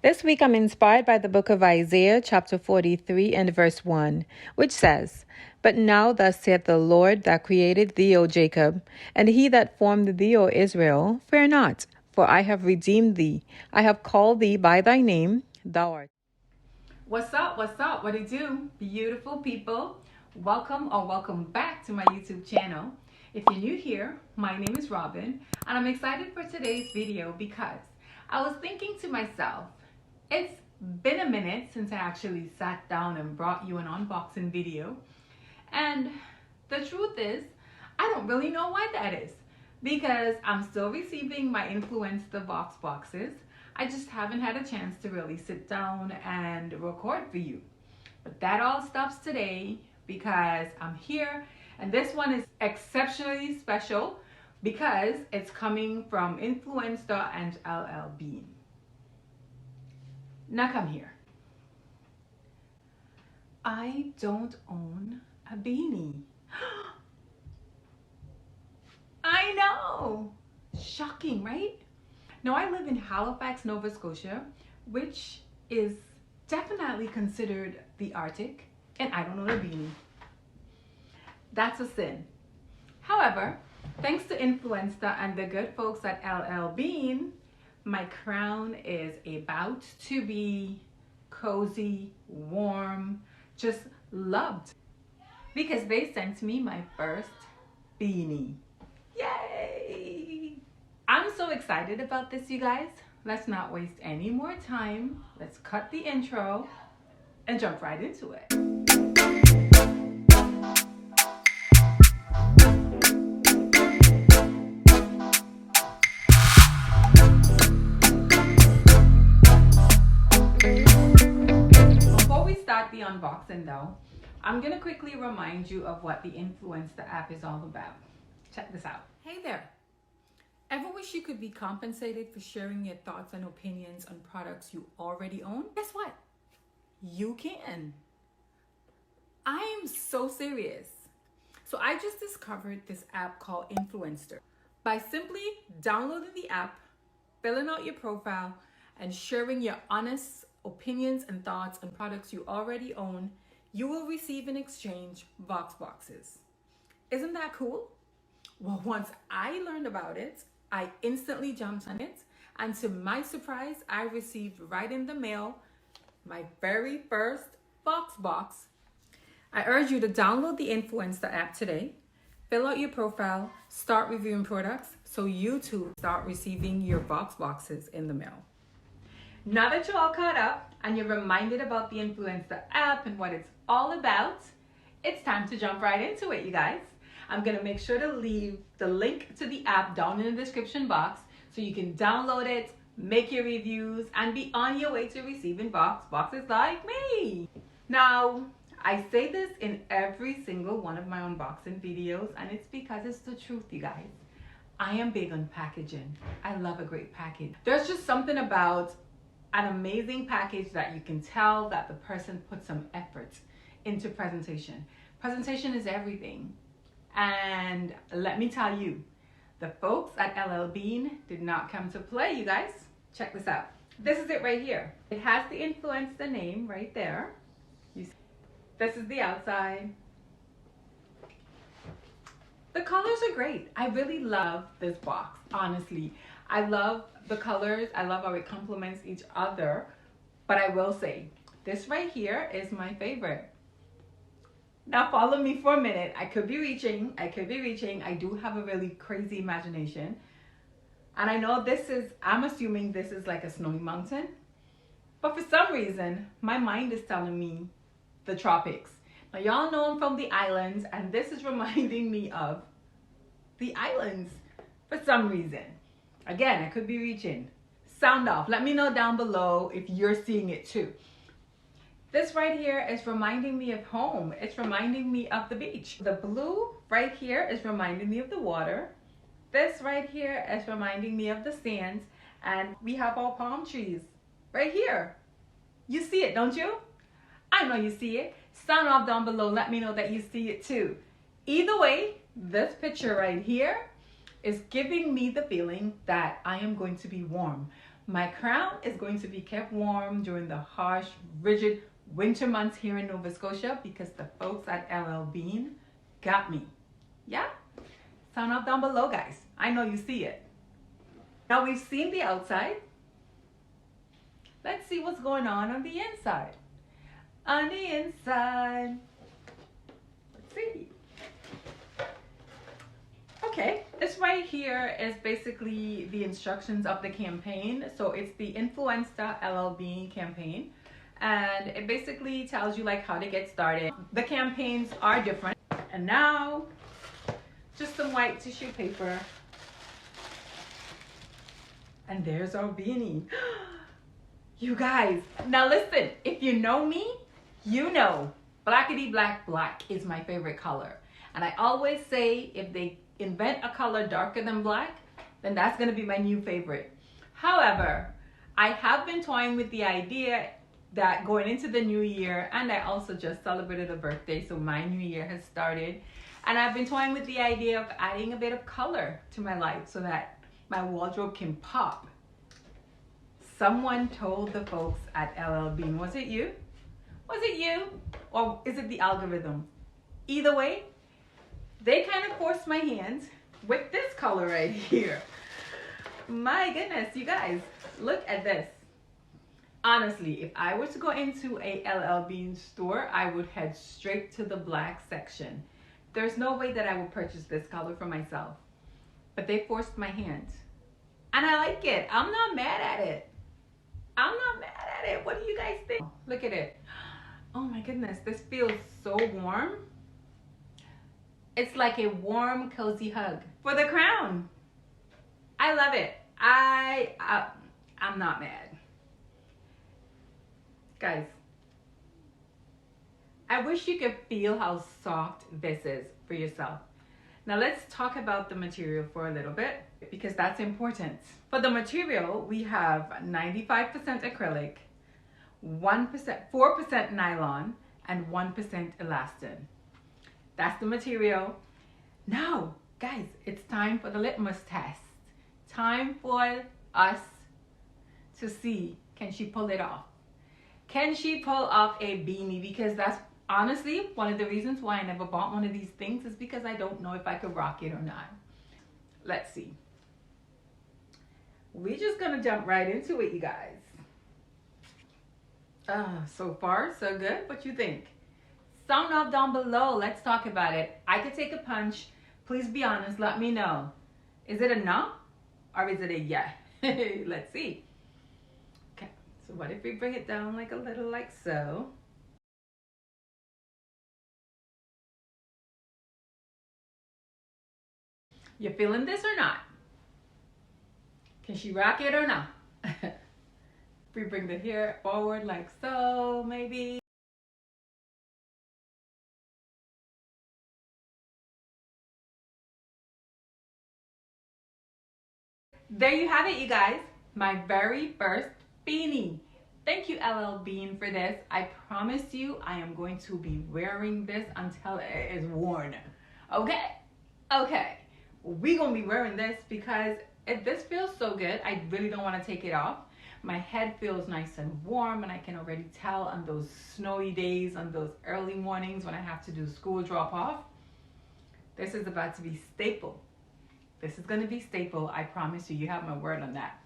This week I'm inspired by the book of Isaiah, chapter 43 and verse 1, which says, "But now thus saith the Lord that created thee, O Jacob, and he that formed thee, O Israel, fear not, for I have redeemed thee. I have called thee by thy name, thou art." What's up? What's up? What it do? Beautiful people. Welcome back to my YouTube channel. If you're new here, my name is Robin, and I'm excited for today's video because I was thinking to myself, it's been a minute since I actually sat down and brought you an unboxing video. And the truth is, I don't really know why that is because I'm still receiving my Influenster Voxboxes. I just haven't had a chance to really sit down and record for you. But that all stops today because I'm here, and this one is exceptionally special because it's coming from Influenster and LLB. Now come here. I don't own a beanie. I know! Shocking, right? Now, I live in Halifax, Nova Scotia, which is definitely considered the Arctic, and I don't own a beanie. That's a sin. However, thanks to Influenster and the good folks at LLB, my crown is about to be cozy, warm, just loved, because they sent me my first beanie. Yay! I'm so excited about this, you guys. Let's not waste any more time. Let's cut the intro and jump right into it. Before we start the unboxing though, I'm gonna quickly remind you of what the Influenster app is all about. Check this out. Hey there. Ever wish you could be compensated for sharing your thoughts and opinions on products you already own? Guess what? You can. I am so serious. So I just discovered this app called Influenster. By simply downloading the app, filling out your profile, and sharing your honest opinions and thoughts on products you already own, you will receive in exchange Voxboxes. Isn't that cool? Well, once I learned about it, I instantly jumped on it, and to my surprise, I received right in the mail my very first Voxbox. I urge you to download the Influencer app today, fill out your profile, start reviewing products, so you too start receiving your Voxboxes in the mail. Now that you're all caught up and you're reminded about the Influencer app and what it's all about, it's time to jump right into it, you guys. I'm gonna make sure to leave the link to the app down in the description box so you can download it, make your reviews, and be on your way to receiving Voxboxes like me. Now, I say this in every single one of my unboxing videos, and it's because it's the truth, you guys. I am big on packaging. I love a great package. There's just something about an amazing package that you can tell that the person put some effort into presentation. Presentation is everything. And let me tell you, the folks at LLB did not come to play, you guys. Check this out. This is it right here. It has the Influencer name right there. You see? This is the outside. The colors are great. I really love this box, honestly. I love the colors. I love how it complements each other. But I will say, this right here is my favorite. Now follow me for a minute. I could be reaching. I do have a really crazy imagination. And I know I'm assuming this is like a snowy mountain. But for some reason, my mind is telling me the tropics. Now y'all know I'm from the islands, and this is reminding me of the islands for some reason. Again, I could be reaching. Sound off. Let me know down below if you're seeing it too. This right here is reminding me of home. It's reminding me of the beach. The blue right here is reminding me of the water. This right here is reminding me of the sands. And we have our palm trees right here. You see it, don't you? I know you see it. Sound off down below. Let me know that you see it too. Either way, this picture right here is giving me the feeling that I am going to be warm. My crown is going to be kept warm during the harsh, rigid winter months here in Nova Scotia because the folks at LL Bean got me. Yeah? Sound off down below, guys. I know you see it. Now we've seen the outside. Let's see what's going on the inside. On the inside. Let's see. Okay, this right here is basically the instructions of the campaign. So it's the Influenster LL campaign. And it basically tells you like how to get started. The campaigns are different. And now, just some white tissue paper. And there's our beanie. You guys, now listen, if you know me, you know blackity black is my favorite color. And I always say if they invent a color darker than black, then that's gonna be my new favorite. However, I have been toying with the idea that going into the new year, and I also just celebrated a birthday, so my new year has started. And I've been toying with the idea of adding a bit of color to my life so that my wardrobe can pop. Someone told the folks at LL Bean, was it you? Was it you? Or is it the algorithm? Either way, they kind of forced my hand with this color right here. My goodness, you guys, look at this. Honestly, if I were to go into a LL Bean store, I would head straight to the black section. There's no way that I would purchase this color for myself. But they forced my hand. And I like it. I'm not mad at it. I'm not mad at it. What do you guys think? Look at it. Oh my goodness, this feels so warm. It's like a warm, cozy hug for the crown. I love it. I'm not mad. Guys, I wish you could feel how soft this is for yourself. Now let's talk about the material for a little bit because that's important. For the material, we have 95% acrylic, 4% nylon, and 1% elastane. That's the material. Now, guys, it's time for the litmus test. Time for us to see, can she pull it off? Can she pull off a beanie? Because that's honestly one of the reasons why I never bought one of these things is because I don't know if I could rock it or not. Let's see. We're just gonna jump right into it, you guys. So far, so good. What you think? Sound off down below. Let's talk about it. I could take a punch. Please be honest. Let me know. Is it a no or is it a yeah? Let's see. Okay. So what if we bring it down like a little like so? You feeling this or not? Can she rock it or not? If we bring the hair forward like so, maybe. There you have it, you guys. My very first beanie. Thank you, LL Bean, for this. I promise you I am going to be wearing this until it is worn. Okay? Okay. We're going to be wearing this because this feels so good. I really don't want to take it off. My head feels nice and warm, and I can already tell on those snowy days, on those early mornings when I have to do school drop-off. This is about to be staple. This is going to be staple. I promise you. You have my word on that.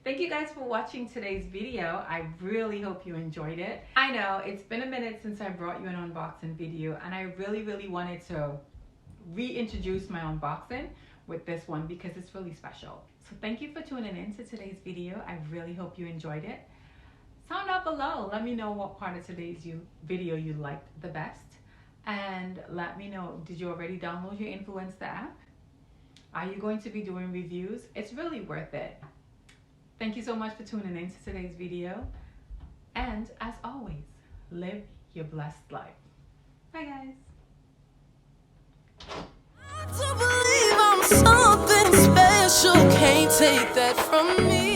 Thank you guys for watching today's video. I really hope you enjoyed it. I know it's been a minute since I brought you an unboxing video, and I really wanted to reintroduce my unboxing with this one because it's really special. So thank you for tuning in to today's video. I really hope you enjoyed it. Sound out below. Let me know what part of today's video you liked the best. And let me know, did you already download your Influenster app? Are you going to be doing reviews? It's really worth it. Thank you so much for tuning in to today's video. And as always, live your blessed life. Bye guys. I do believe I'm something special, can't take that from me.